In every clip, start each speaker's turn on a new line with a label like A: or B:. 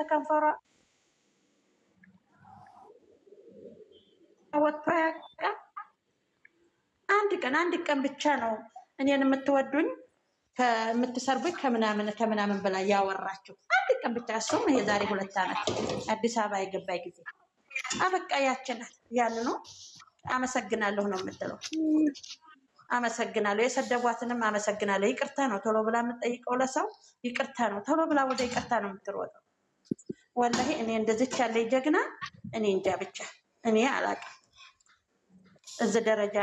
A: ተከንፈሯ ወጥቶ ያውቃል? አንድ ቀን ብቻ ነው እኔን የምትወዱኝ ከምትሰርቡኝ ከምናምን በላይ ያወራችሁ አንድ ቀን ብቻ። እሱም የዛሬ 2 ዓመት አዲስ አበባ የገባይ ጊዜ አበቃ። ያችናት ያን ነው አመሰግናለሁ ነው የምትለው። አመሰግናለሁ የሰደቧትንም አመሰግናለሁ። ይቅርታ ነው ቶሎ ብላ የምትጠይቀው ለሰው ይቅርታ ነው ቶሎ ብላ ወደ ይቅርታ ነው የምትሮጠው። ወላሂ እኔ እንደዚች ያለኝ ጀግና እኔ እንጃ ብቻ እኔ አላውቅም። እዚህ ደረጃ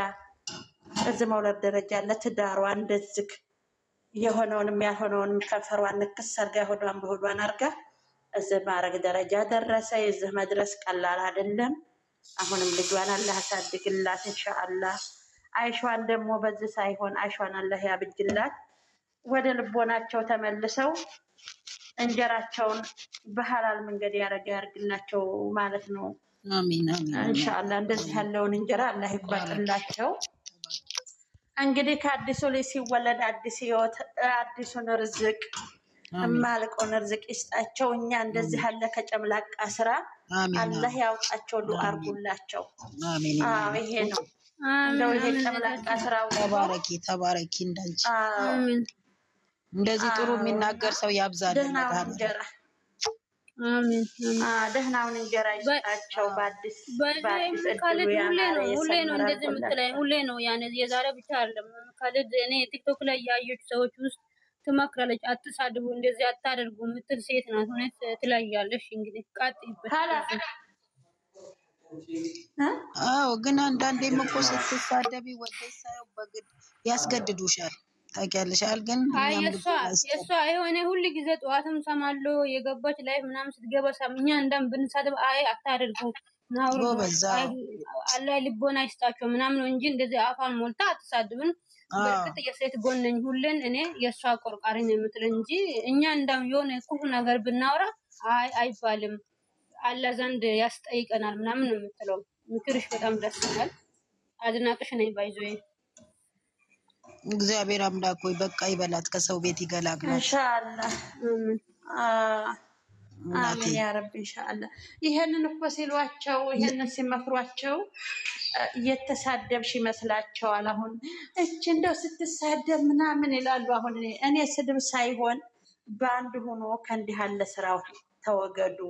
A: እዚህ መውለድ ደረጃ ለትዳሯ እንደዚህ የሆነውንም ያልሆነውንም ከንፈሯን ንክስ አርጋ ሆዷን በሆዷን አርጋ እዚህ ማረግ ደረጃ ደረሰ። እዚህ መድረስ ቀላል አይደለም። አሁንም ልጇን አላህ ያሳድግላት ኢንሻአላህ። አይሿን ደግሞ በዚህ ሳይሆን አይሿን አላህ ያብጅላት። ወደ ልቦናቸው ተመልሰው እንጀራቸውን በሐላል መንገድ ያርግላቸው ማለት ነው።
B: አሚን አሚን
A: ኢንሻአላህ። እንደዚህ ያለውን እንጀራ አላህ ይባርክላቸው። እንግዲህ ከአዲሱ ላይ ሲወለድ አዲስ ህይወት አዲሱን ርዝቅ ማለቆን ርዝቅ ይስጣቸው። እኛ እንደዚህ ያለ ከጨምላቃ ስራ አላህ ያውጣቸው። ዱአ አርጉላቸው።
B: አሚን።
A: ይሄ ነው እንደው ይሄ ጨምላቃ ስራው።
B: ተባረኪ እንዳንቺ አሚን። እንደዚህ ጥሩ የሚናገር ሰው ያብዛልን።
C: አሚን።
A: ደህናውን እንጀራ ይስጣቸው። በአዲስ
C: ሁሌ ነው እንደዚህ የምትለኝ ሁሌ ነው። ያን የዛሬ ብቻ አይደለም። ካልድ እኔ ቲክቶክ ላይ ያየች ሰዎች ውስጥ ትመክራለች። አትሳድቡ፣ እንደዚህ አታደርጉ የምትል ሴት ናት። እውነት ትለያለሽ። እንግዲህ ቀጥይበት።
B: አዎ ግን አንዳንዴም እኮ ስትሳደቢ ወደሽ ሳይው በግድ ያስገድዱሻል። ታውቂያለሽ ግን
C: የሷ የሆነ ሁሉ ጊዜ ጠዋትም ሰማለሁ የገባች ላይ ምናምን ስትገባ ሰምኛ እንደም ብንሳደብ አታደርጉ ናውሩ አላህ ልቦና ይስጣቸው ምናምን እንጂ እንደዚህ አፋን ሞልታ አትሳድብን። በርግጥ የሴት ጎን ነኝ ሁሌን እኔ የሷ ቆርቋሪ ነው የምትለው እንጂ እኛ እንደም የሆነ ክፉ ነገር ብናወራ አይባልም አላህ ዘንድ ያስጠይቀናል ምናምን ነው የምትለው። ምክርሽ በጣም ደስ ይላል። አድናቅሽ ነኝ ባይዞይ።
B: እግዚአብሔር አምላክ ሆይ በቃ ይበላት፣ ከሰው ቤት ይገላግላት
A: ኢንሻአላህ። አሜን ያ ረብ ኢንሻአላህ። ይሄንን እኮ ሲሏቸው ይሄንን ሲመክሯቸው እየተሳደብሽ ይመስላቸዋል። አሁን እቺ እንደው ስትሳደብ ምናምን ይላሉ። አሁን እኔ ስድብ ሳይሆን በአንድ ሆኖ ከእንዲህ ያለ ስራው ተወገዱ።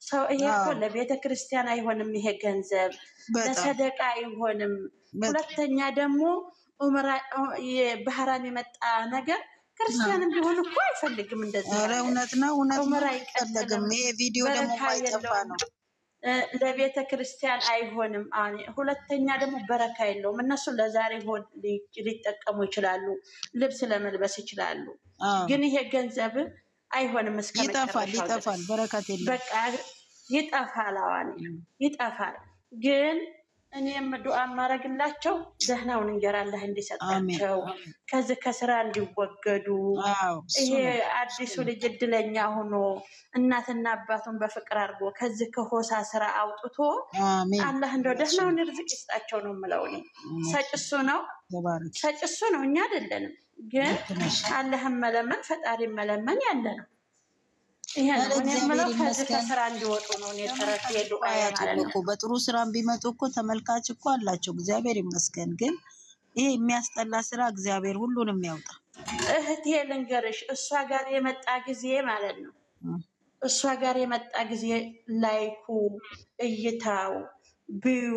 A: ሰው ይሄ እኮ ለቤተ ክርስቲያን አይሆንም። ይሄ ገንዘብ ለሰደቃ አይሆንም። ሁለተኛ ደግሞ ባህራን የመጣ ነገር ክርስቲያንም ቢሆን እኮ አይፈልግም እንደዚህ።
B: ኧረ እውነት ነው አይፈልግም። ይሄ ቪዲዮ ደግሞ ማይጠፋ ነው።
A: ለቤተ ክርስቲያን አይሆንም። ሁለተኛ ደግሞ በረካ የለውም። እነሱ ለዛሬ ሆድ ሊጠቀሙ ይችላሉ፣ ልብስ ለመልበስ ይችላሉ። ግን ይሄ ገንዘብ አይሆንም።
B: ይጠፋል፣ በረከት የለም።
A: በቃ ይጠፋል። ይጠፋል። ግን እኔም ዱአ ማረግላቸው ደህናውን እንጀራ አላህ እንዲሰጣቸው ከዚህ ከስራ እንዲወገዱ። ይሄ አዲሱ ልጅ እድለኛ ሆኖ እናትና አባቱን በፍቅር አድርጎ ከዚህ ከሆሳ ስራ አውጥቶ አላህ እንደው ደህናውን ርዝቅ ይስጣቸው ነው የምለው። እኔ ሰጭሱ ነው እኛ አይደለንም። ግን አላህን መለመን ፈጣሪ መለመን ያለ ነው። ይሄ ነው እኔ የምለው ከዚህ ከስራ እንዲወጡ ነው። እኔ ተረክ የዱአ ያለኩ
B: በጥሩ ስራም ቢመጡ እኮ ተመልካች እኮ አላቸው እግዚአብሔር ይመስገን። ግን ይሄ የሚያስጠላ ስራ እግዚአብሔር ሁሉንም ያውጣ።
A: እህቴ ልንገርሽ እሷ ጋር የመጣ ጊዜ ማለት ነው እሷ ጋር የመጣ ጊዜ ላይኩ እይታው ቢዩ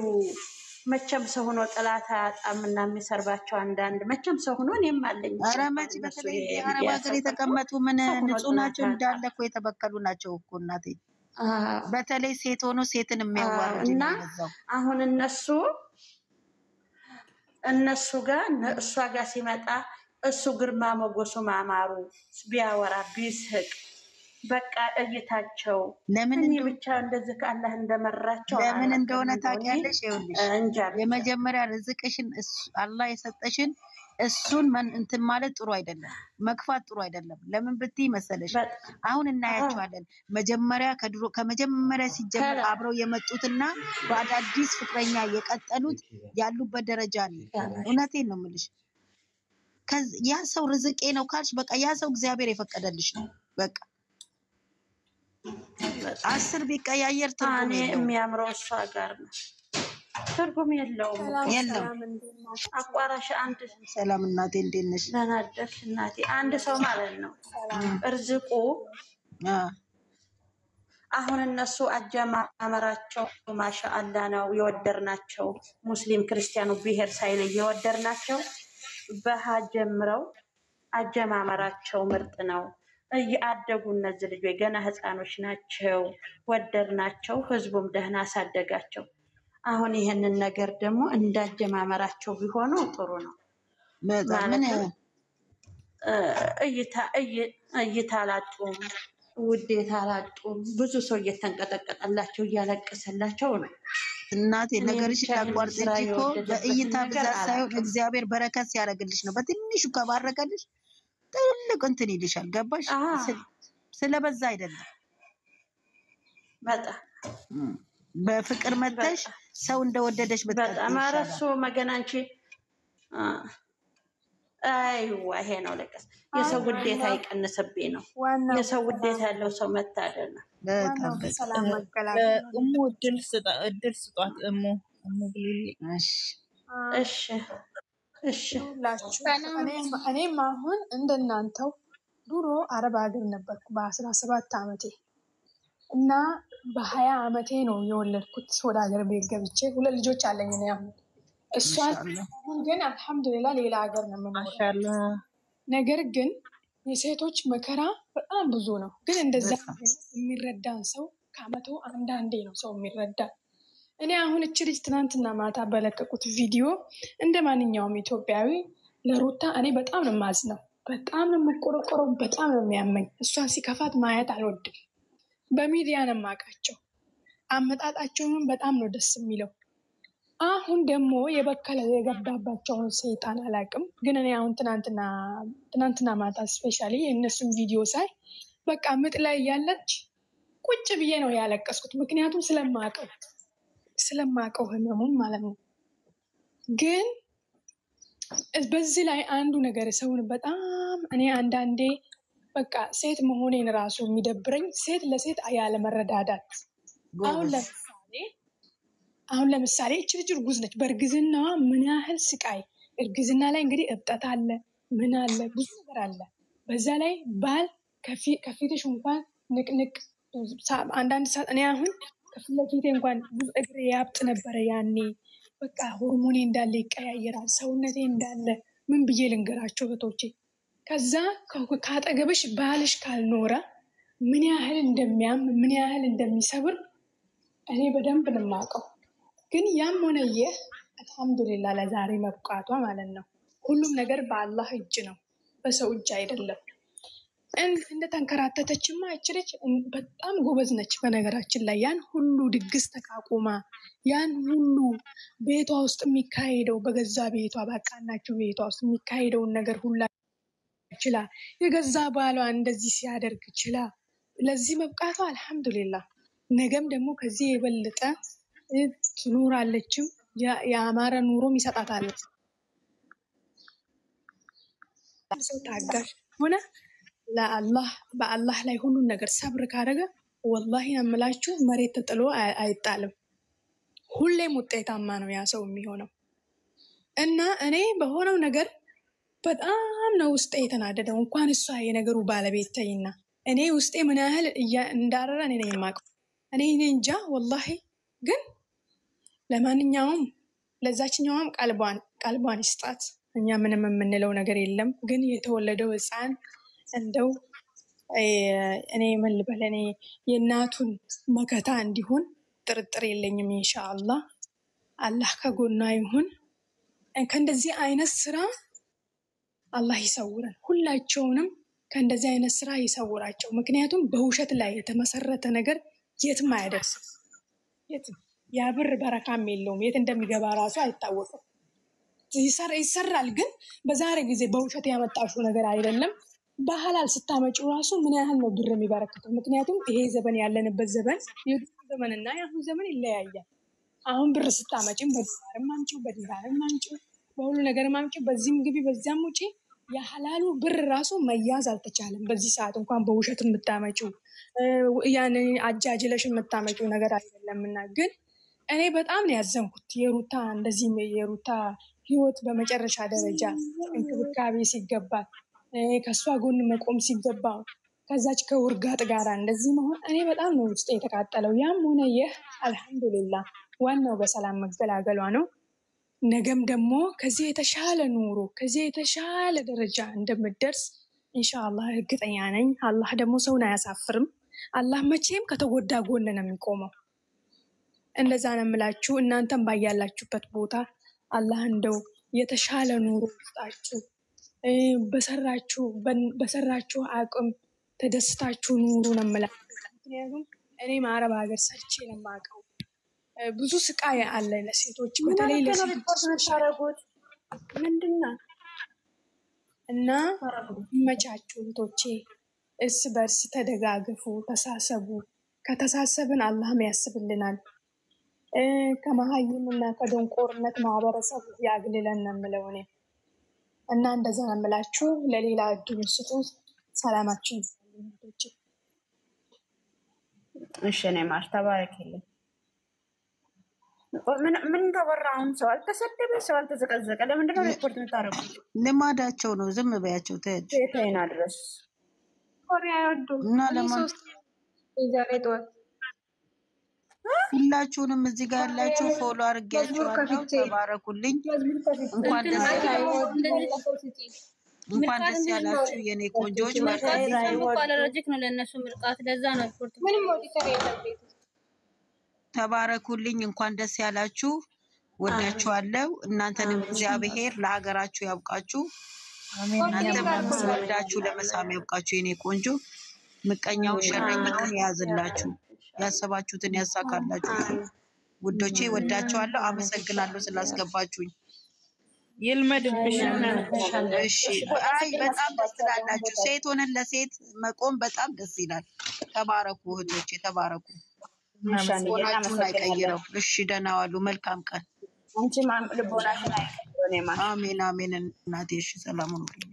A: መቼም ሰው ሆኖ ጠላት አጣምና የሚሰርባቸው አንዳንድ መቼም ሰው ሆኖ እኔም አለኝ።
B: ኧረ መች በተለይ አረብ ሀገር የተቀመጡ ምን ንጹህ ናቸው እንዳለ እኮ የተበከሉ ናቸው እኮ እናቴ። በተለይ ሴት ሆኖ ሴትን የሚያዋርድ
A: እና አሁን እነሱ ጋር እሷ ጋር ሲመጣ እሱ ግርማ ሞገሱ ማማሩ ቢያወራ ቢስቅ በቃ እይታቸው ለምን ብቻ እንደዚህ ከአላህ እንደመራቸው
B: ለምን እንደሆነ ታውቂያለሽ? ይኸውልሽ የመጀመሪያ ርዝቅሽን አላህ የሰጠሽን እሱን እንትን ማለት ጥሩ አይደለም፣ መክፋት ጥሩ አይደለም። ለምን ብትይ መሰለሽ አሁን እናያቸዋለን። ከመጀመሪያ ሲጀመር አብረው የመጡትና በአዳዲስ ፍቅረኛ የቀጠሉት ያሉበት ደረጃ ነው። እውነቴን ነው የምልሽ። ያ ሰው ርዝቄ ነው ካልሽ በቃ ያ ሰው እግዚአብሔር የፈቀደልሽ ነው በቃ። 10 ቢቀያየር ትርጉም
A: እኔ
B: የለውም።
A: የሚያምረው እሷ ጋር ነው። ትርጉም የለውም። አቋራሽ አንድ
B: ሰላም እናቴ እንዴት ነሽ?
A: ለናደፍ እናቴ አንድ ሰው ማለት ነው እርዝቁ። አሁን እነሱ አጀማመራቸው ማሻአላ ነው የወደርናቸው። ሙስሊም ክርስቲያኑ ብሔር ሳይለይ የወደርናቸው በሃ ጀምረው አጀማመራቸው ምርጥ ነው። እያደጉ እነዚህ ልጆች ገና ህፃኖች ናቸው። ወደርናቸው። ህዝቡም ደህና አሳደጋቸው። አሁን ይሄንን ነገር ደግሞ እንዳጀማመራቸው ቢሆኑ ጥሩ ነው። ማለት እይታ አላጡም፣ ውዴታ አላጡም። ብዙ ሰው እየተንቀጠቀጠላቸው እያለቀሰላቸው ነው።
B: እናቴ ነገርሽ ታቋርጥሽ እኮ በእይታ ብዛት ሳይሆን እግዚአብሔር በረከት ሲያደርግልሽ ነው። በትንሹ ከባረከልሽ ትልቅ እንትን ይልሻል። ገባሽ? ስለበዛ አይደለም።
A: በጣም
B: በፍቅር መተሽ ሰው እንደወደደሽ
A: በጣም ማረሱ መገናንቺ አይዋ ይሄ ነው ለቀስ የሰው ውዴታ ይቀንስብኝ ነው። የሰው ውዴታ ያለው ሰው መታደል ነው።
B: በጣም
D: ሰላም መገላገል እሙ እድል ስጧት እሙ ብሉልኝ። እሺ
E: እኔም አሁን እንደናንተው ድሮ አረብ ሀገር ነበርኩ በ17 ዓመቴ እና በ20 ዓመቴ ነው የወለድኩት። ወደ ሀገር ቤት ገብቼ 2 ልጆች አለኝ ነው አሁን። እሷን ግን አልহামዱሊላህ ሌላ ሀገር ነው የምኖረው። ነገር ግን የሴቶች መከራ በጣም ብዙ ነው። ግን እንደዛ የሚረዳን ሰው ከመቶ አንዳንዴ ነው ሰው የሚረዳ። እኔ አሁን እቺ ልጅ ትናንትና ማታ በለቀቁት ቪዲዮ እንደ ማንኛውም ኢትዮጵያዊ ለሩታ እኔ በጣም ነው የማዝነው፣ በጣም ነው የምቆረቆረው፣ በጣም ነው የሚያመኝ። እሷን ሲከፋት ማየት አልወድም። በሚዲያ ነው የማውቃቸው። አመጣጣቸውን በጣም ነው ደስ የሚለው። አሁን ደግሞ የበከለ የገባባቸውን ሰይጣን አላውቅም። ግን እኔ አሁን ትናንትና ማታ ስፔሻሊ የእነሱን ቪዲዮ ሳይ በቃ ምጥ ላይ ያለች ቁጭ ብዬ ነው ያለቀስኩት። ምክንያቱም ስለማውቀው ህመሙን ማለት ነው። ግን በዚህ ላይ አንዱ ነገር ሰውን በጣም እኔ አንዳንዴ በቃ ሴት መሆኔን ራሱ የሚደብረኝ ሴት ለሴት ያለ መረዳዳት። አሁን ለምሳሌ እቺ ልጅ እርጉዝ ነች። በእርግዝና ምን ያህል ስቃይ፣ እርግዝና ላይ እንግዲህ እብጠት አለ፣ ምን አለ፣ ብዙ ነገር አለ። በዛ ላይ ባል ከፊትሽ እንኳን ንቅንቅ አንዳንድ ሰዓት እኔ አሁን ከፊት ለፊቴ እንኳን እግሬ ያብጥ ነበረ ያኔ። በቃ ሆርሞኔ እንዳለ ይቀያየራል፣ ሰውነቴ እንዳለ ምን ብዬ ልንገራቸው እህቶቼ። ከዛ ካጠገብሽ ባልሽ ካልኖረ ምን ያህል እንደሚያም ምን ያህል እንደሚሰብር እኔ በደንብ ነው የማውቀው። ግን ያም ሆነ ይህ አልহামዱሊላህ ለዛሬ መብቃቷ ማለት ነው። ሁሉም ነገር በአላህ እጅ ነው፣ በሰው እጅ አይደለም። እንደ ተንከራተተችማ አይችልች በጣም ጎበዝ ነች። በነገራችን ላይ ያን ሁሉ ድግስ ተቃቁማ ያን ሁሉ ቤቷ ውስጥ የሚካሄደው በገዛ ቤቷ ባቃናቸው ቤቷ ውስጥ የሚካሄደውን ነገር ሁላ ችላ የገዛ ባሏ እንደዚህ ሲያደርግ ችላ ለዚህ መብቃቷ አልহামዱሊላህ። ነገም ደግሞ ከዚህ የበለጠ ትኖራለችም፣ የአማረ ኑሮም ይሰጣታል። ሰው ታጋሽ ሆነ ለአላህ በአላህ ላይ ሁሉን ነገር ሰብር ካደረገ ወላሂ አምላችሁ መሬት ተጥሎ አይጣልም። ሁሌም ውጤታማ ነው ያ ሰው የሚሆነው። እና እኔ በሆነው ነገር በጣም ነው ውስጤ የተናደደው። እንኳን እሷ የነገሩ ባለቤት ተይና እኔ ውስጤ ምን ያህል እንዳረረ እኔ ነኝ የማውቀው። እኔ እንጃ ወላሂ። ግን ለማንኛውም ለዛችኛውም ቀልቧን ይስጣት። እኛ ምንም የምንለው ነገር የለም። ግን የተወለደው ህፃን እንደው እኔ ምን ልበል፣ እኔ የእናቱን መከታ እንዲሆን ጥርጥር የለኝም። ኢንሻአላህ አላህ ከጎኗ ይሁን። ከእንደዚህ አይነት ስራ አላህ ይሰውረን፣ ሁላቸውንም ከእንደዚህ አይነት ስራ ይሰውራቸው። ምክንያቱም በውሸት ላይ የተመሰረተ ነገር የትም አያደርስም። የትም ያ ብር በረካም የለውም። የት እንደሚገባ ራሱ አይታወቅም። ይሰራል፣ ግን በዛሬ ጊዜ በውሸት ያመጣሽው ነገር አይደለም። በሐላል ስታመጪው ራሱ ምን ያህል ነው ብር የሚበረክተው? ምክንያቱም ይሄ ዘመን ያለንበት ዘመን የድሮ ዘመንና የአሁን ዘመን ይለያያል። አሁን ብር ስታመጪም በዶላርም አምጪው፣ በዲናርም አምጪው፣ በሁሉ ነገር አምጪው፣ በዚህም ግቢ በዚያም ውጪ፣ የሐላሉ ብር ራሱ መያዝ አልተቻለም። በዚህ ሰዓት እንኳን በውሸት የምታመጪው ያን አጃጅለሽ የምታመጪው ነገር አይደለምና ግን እኔ በጣም ነው ያዘንኩት። የሩታ እንደዚህ የሩታ ህይወት በመጨረሻ ደረጃ እንክብካቤ ሲገባል ከሷ ጎን መቆም ሲገባው ከዛች ከውርጋጥ ጋር እንደዚህ መሆን እኔ በጣም ነው ውስጥ የተቃጠለው። ያም ሆነ ይህ አልሐምዱሊላህ ዋናው በሰላም መገላገሏ ነው። ነገም ደግሞ ከዚህ የተሻለ ኑሮ ከዚህ የተሻለ ደረጃ እንደምትደርስ ኢንሻአላህ እርግጠኛ ነኝ። አላህ ደግሞ ሰውን አያሳፍርም። አላህ መቼም ከተጎዳ ጎን ነው የሚቆመው። እንደዛ ነው የምላችሁ። እናንተም ባያላችሁበት ቦታ አላህ እንደው የተሻለ ኑሮ ይስጣችሁ። በሰራችሁ አቅም ተደስታችሁ ኑሩ ነው የምላችሁ። ምክንያቱም እኔም አረብ ሀገር ሰርቼ ነው የማውቀው። ብዙ ስቃይ አለ ለሴቶች፣ በተለይ ለሴቶች ምንድነው እና መቻችሁ እህቶቼ፣ እርስ በርስ ተደጋግፉ፣ ተሳሰቡ። ከተሳሰብን አላህም ያስብልናል። ከመሀይምና ከደንቆርነት ማህበረሰብ ያግልለን ነው የምለው እኔ እና እንደዛ ነው የምላችሁ። ለሌላ እድል ስጡ። ሰላማችሁ ይብዛልኝ።
D: እሺ እኔ ማር ተባረክልኝ። ምን ተወራ? አሁን ሰው አልተሰደበ፣ ሰው አልተዘቀዘቀ። ለምንድን ነው ሪፖርት የምታደርጉት? ልማዳቸው ነው። ዝም በያቸው። ተይና ድረስ
E: ኮሪያ ያወዱ
D: እና ለማን ሁላችሁንም እዚህ ጋር ያላችሁ ፎሎ አድርጌያችኋለሁ። ተባረኩልኝ። እንኳን ደስ ያላችሁ የኔ ቆንጆች።
C: አለርጂክ ነው ለነሱ ምርቃት፣ ለዛ ነው ሪፖርት ምንም ኦዲተር የለም።
D: ተባረኩልኝ። እንኳን ደስ ያላችሁ። ወዳችኋለሁ። እናንተንም እግዚአብሔር ለሀገራችሁ ያብቃችሁ። እናንተም ወዳችሁ ለመሳም ያብቃችሁ የኔ ቆንጆ። ምቀኛው ሸረኛውን ያዝላችሁ፣ ያሰባችሁትን ያሳካላችሁ። ውዶቼ ወዳችኋለሁ። አመሰግናለሁ ስላስገባችሁኝ። ይልመድብሽ። እሺ አይ በጣም ደስ ትላላችሁ። ሴት ሆነን ለሴት መቆም በጣም ደስ ይላል። ተባረኩ እህቶቼ፣ ተባረኩ። ልቦናችሁን አይቀይረው። እሺ ደህና ዋሉ። መልካም ቀን። አንቺ ማን ልቦናሽን አይቀይረው። አሜን አሜን እናቴ። እሺ ሰላም ሁኑልኝ።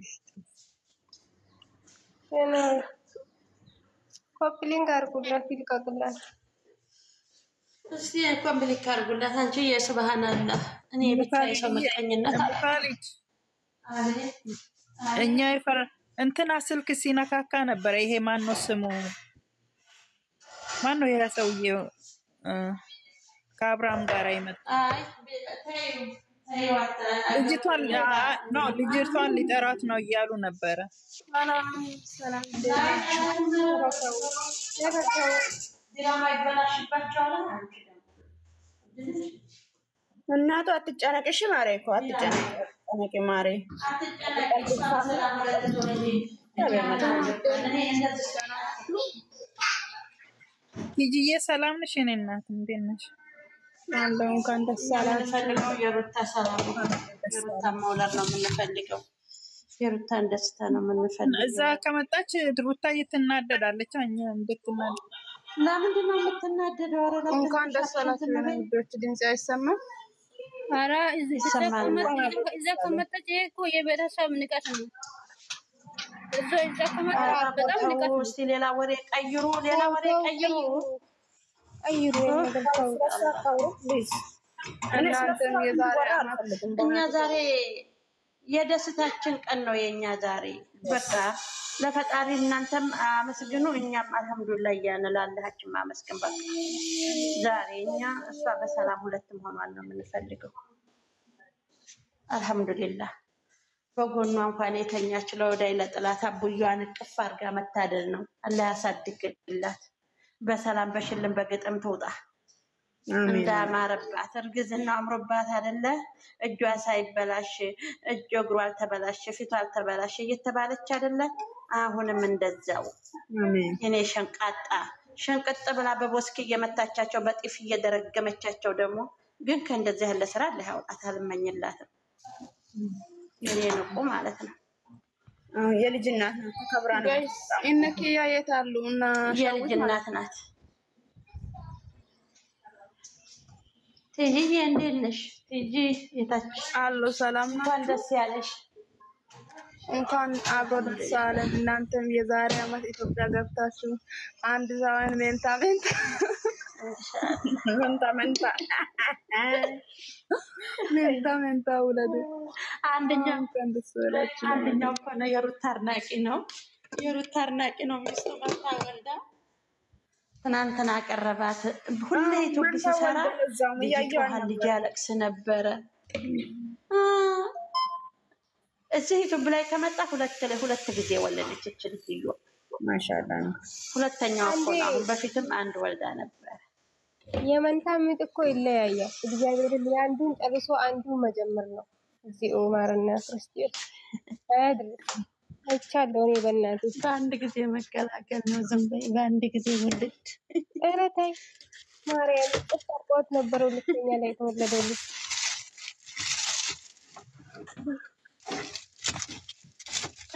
F: ኮፕሊንግ አርጉላት፣ ይልቀቅላት።
A: እስቲ ኮምፕሊት አርጉላት። አንቺ የሱብሃንአላህ እኔ ብቻ የሰው መቀኝነት
D: እኛ ይፈራ እንትና ስልክ ሲነካካ ነበረ። ይሄ ማን ነው ስሙ? ማን ነው ያ ሰውዬው? ከአብርሃም ጋር ይመጣ። ልጅቷን ሊጠራት ነው እያሉ ነበረ። እናቱ አትጨነቅሽ ማሬ እኮ አትጨነቂ ማሬ። ሂጂዬ ሰላም ነሽ? የኔ እናት እንዴት ነሽ?
A: አለው እንኳን ደስ አላችሁ። የሩታ ሰላም የሩታ መውለድ ነው የምንፈልገው። የሩታን ደስታ ነው የምንፈልገው።
D: እዛ ከመጣች ሩታ እየትናደዳለች። እኛ እንድትናደድ
A: ለምንድን ነው የምትናደደው? ኧረ
F: እንኳን ደስ አላችሁ። ልጆች ድምጽ አይሰማም?
C: ኧረ እዛ ከመጣች እኮ የቤተሰብ ንቀት ነው። እዛ ከመጣች በጣም ንቀት ነው።
A: እስቲ ሌላ ወሬ ቀይሩ፣ ሌላ ወሬ ቀይሩ። እኛ ዛሬ የደስታችን ቀን ነው የኛ ዛሬ። በቃ ለፈጣሪ እናንተም አመስግኑ፣ እኛም አልሐምዱሊላህ እያልን ለአላሃችን ማመስገን። በቃ ዛሬ እኛ እሷ በሰላም ሁለትም ሆኗል ነው የምንፈልገው። አልሐምዱሊላህ በጎኗ እንኳን የተኛች ለወዳይ ለጥላት አቡያዋን እቅፍ አድርጋ መታደል ነው። አላህ ያሳድግላት፣ በሰላም በሽልም በግጥም ትውጣ እንዳማረባት። እርግዝና አምሮባት አይደለ? እጇ ሳይበላሽ እግሯ አልተበላሽ ፊቷ አልተበላሽ እየተባለች አይደለ? አሁንም እንደዛው እኔ ሸንቅጥ ብላ በቦስኪ እየመታቻቸው በጢፍ እየደረገመቻቸው ደግሞ ግን ከእንደዚህ ያለ ስራ አላህ ያውጣት። አልመኝላትም። እኔ ንቁ ማለት ነው።
D: የልጅ እናት ናት። ተከብራ ነው።
F: እነኪያ የት አሉ? እና
A: የልጅ እናት ናት። ቲጂ እንዴት ነሽ? ቲጂ የታች
F: አሉ? ሰላም ነው።
A: እንኳን ደስ ያለሽ።
F: እንኳን አብሮ ደስ አለን። እናንተም የዛሬ ዓመት ኢትዮጵያ ገብታችሁ አንድ ዘመን ሜንታ ውለዱ።
A: አንደኛው እኮ ነው የሩታ አድናቂ ነው። የሩታ አድናቂ ነው። ሚስቱ መታ ወልዳ ትናንትና አቀረባት። ሁሌ ኢትዮጵያ ሲሰራ ልጅ ያለቅስ ነበረ። እዚህ ዩቲዩብ ላይ ከመጣ ሁለት ጊዜ ወለደች። እችል ልጅ
G: ማሻአላ ነው።
A: ሁለተኛው እኮ ነው። አሁን በፊትም አንድ ወልዳ ነበር።
H: የመንታ ምጥ እኮ ይለያያል። እግዚአብሔር አንዱን ጠብሶ አንዱን መጀመር ነው። እዚህ ኡማርና ክርስቲያን አድርግ አይቻለሁ። እኔ በእናትህ
A: በአንድ ጊዜ መቀላቀል ነው። ዝም በይ። በአንድ ጊዜ ወልድ
H: ኧረ ተይ ማርያም ተጣጣት ነበር። ሁለተኛ ላይ ተወለደው ልጅ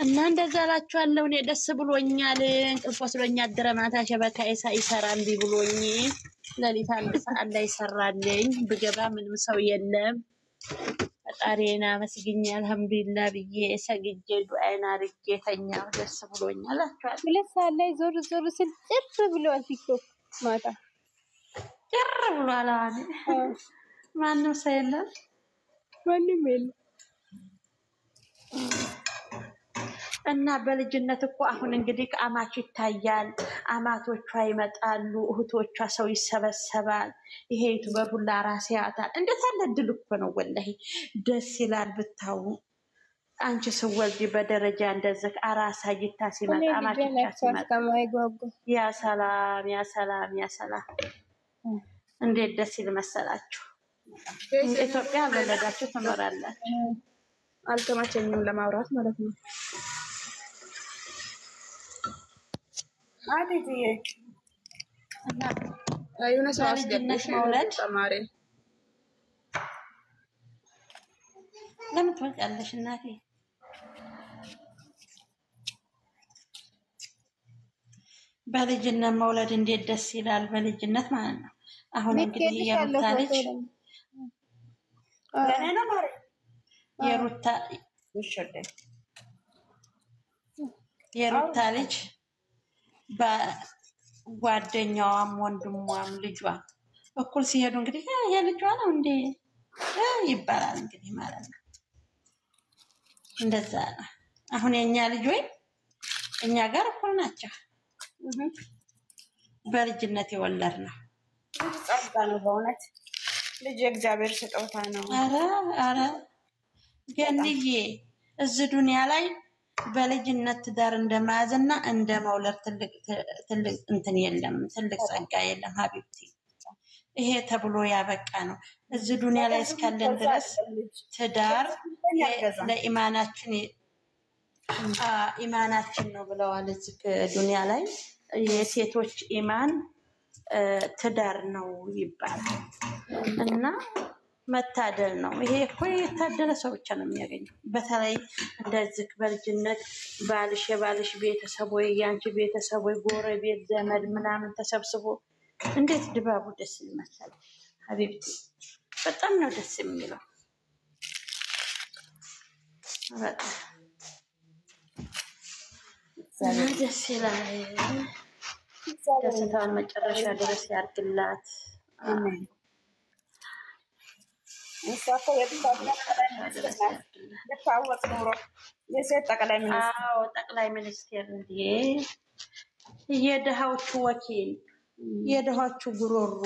A: እና እንደዛ እላችኋለሁ። እኔ ደስ ብሎኛል። እንቅልፍ ወስዶኛል። አደረ ማታ ሸበካ ይሰራል ብሎኝ ለሊት 1 ሰዓት ላይ ሰራልኝ። ብገባ ምንም ሰው የለም። ፈጣሪና መስግኛ አልሐምዱሊላህ ብዬ ሰግጄ ዱዓዬን አድርጌ ተኛሁ። ደስ ብሎኛል እላችኋለሁ።
H: 2 ሰዓት ላይ ዞር ስል ጭር ብሏል። ቲክቶክ ማታ
A: ጭር ብሏል። ማንም ሰው የለም።
H: ማንም የለም።
A: እና በልጅነት እኮ አሁን እንግዲህ አማች ይታያል። አማቶቿ ይመጣሉ፣ እህቶቿ ሰው ይሰበሰባል። ይሄ ዩቲዩበር ሁላ ራስ ያታል። እንዴት ያለ ድል እኮ ነው ወላሂ። ደስ ይላል ብታው። አንቺ ስወልጂ በደረጃ እንደዚህ አራሳ ይታ ሲመጣ አማችቻ ሲመጣ ያ ሰላም ያ ሰላም ያ ሰላም። እንዴት ደስ ይል መሰላችሁ። ኢትዮጵያ ወለዳችሁ ትኖራላችሁ።
F: አልተመቸኝም ለማውራት ማለት ነው። አዲቲዬ እና የሆነ ሰው አስገድሽ
A: መውለድ
F: ተማሪ
A: ለምን ትወጫለሽ እናቴ? በልጅነት መውለድ እንዴት ደስ ይላል። በልጅነት ማለት ነው። አሁን እንግዲህ የሩታ ልጅ በጓደኛዋም ወንድሟም ልጇ እኩል ሲሄዱ እንግዲህ የልጇ ነው እንዴ ይባላል እንግዲህ ማለት ነው። እንደዛ ነው። አሁን የኛ ልጅ ወይ እኛ ጋር እኩል ናቸው። በልጅነት የወለድ ነው።
F: ጸጋ ነው በእውነት ልጅ የእግዚአብሔር ስጦታ ነው።
A: አረ ገንዬ እዚህ ዱንያ ላይ በልጅነት ትዳር እንደማያዝና እንደ መውለድ ትልቅ እንትን የለም። ትልቅ ጸጋ የለም ሀቢብቲ። ይሄ ተብሎ ያበቃ ነው። እዚህ ዱንያ ላይ እስካለን ድረስ ትዳር ለኢማናችን ኢማናችን ነው ብለዋል። እዚህ ዱንያ ላይ የሴቶች ኢማን ትዳር ነው ይባላል እና መታደል ነው። ይሄ እኮ የታደለ ሰው ብቻ ነው የሚያገኘው። በተለይ እንደዚህ በልጅነት የባልሽ ቤተሰብ ወይ የአንቺ ቤተሰብ ወይ ጎረቤት ዘመድ ምናምን ተሰብስቦ እንዴት ድባቡ ደስ ይመሳል ሀቢብቲ። በጣም ነው ደስ የሚለው። ደስ ይላል። ደስታን መጨረሻ ድረስ ያርግላት።
F: እሷኮ የታወቅ ኖሮ የሴት ጠቅላይ ሚኒስትር
A: ጠቅላይ ሚኒስትር እንዴ! የድሃዎቹ ወኪል፣ የድሃዎቹ ጉሮሮ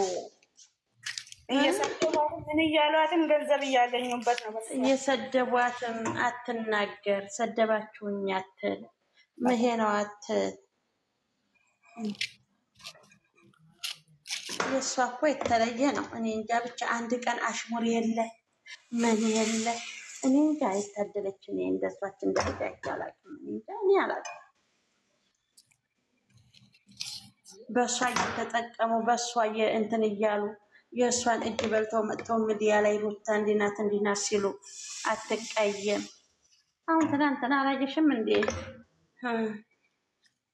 F: እየሰደቧት ምን እያሏትም ገንዘብ እያገኙበት ነው።
A: እየሰደቧትም አትናገር፣ ሰደባችሁኝ አትል፣ መሄ ነው አትል። የእሷ እኮ የተለየ ነው። እኔ እንጃ ብቻ አንድ ቀን አሽሙር የለ ምን የለ። እኔ እንጃ አይታደለች። እኔ እንደሷች እንደዚህ አይቻላልም። እኔ እንጃ እኔ አላውቅም። በእሷ እየተጠቀሙ በእሷ እንትን እያሉ የእሷን እጅ በልተው መጥተው ሚዲያ ላይ ሩታ እንዲናት እንዲናት ሲሉ አትቀየም። አሁን ትናንትና አላየሽም እንዴ?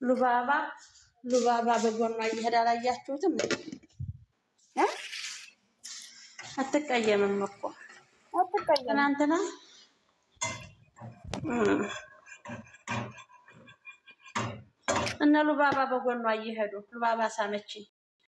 A: ሉባባ በጎኗ እየሄደ አላያችሁትም? አትቀየምም እኮ ትናንትና እነ ሉባባ በጎኗ እየሄዱ ሉባባ ሳመችኝ።